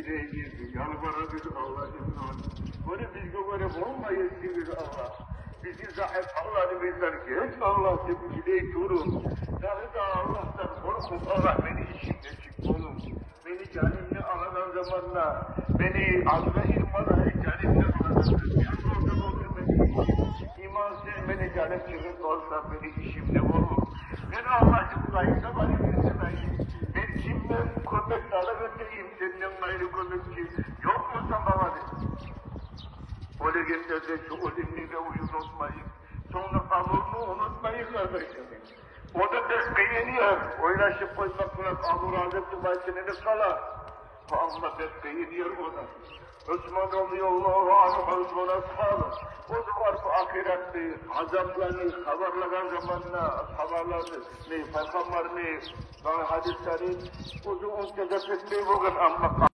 dileydi, yalvarırdı Allah'ın. Böyle biz böyle olmayız diyor Allah. Bizi zahmet Allah'ını bizden geç Allah diley durun. Daha Allah'tan korkun Allah beni işimde çıkmalım. Beni canimle alan zamanla, beni Azrail bana canimle alan zamanla, İmansız beni canım çıkıp olsa beni işimde olur. Ben Allah'ım kayıta bana gitmeyin. Ben kimden köpeklerle öteyim, senden gayrı köpekçi. Yok mu sen bana de? O legendede şu ödümlüğe unutmayın. Sonra amurunu unutmayın kardeşim. O da pek beğeniyor. Oynaşıp koymakla amur aldık başını kalar. Allah pek beğeniyor ona. Osman radıyallahu anh Osman'a sağlık. O zaman bu ahirette azaplarını haberleyen zamanla haberlerini ne peygamber ne hadisleri o zaman tezahürat etmeyi bugün anlatmak.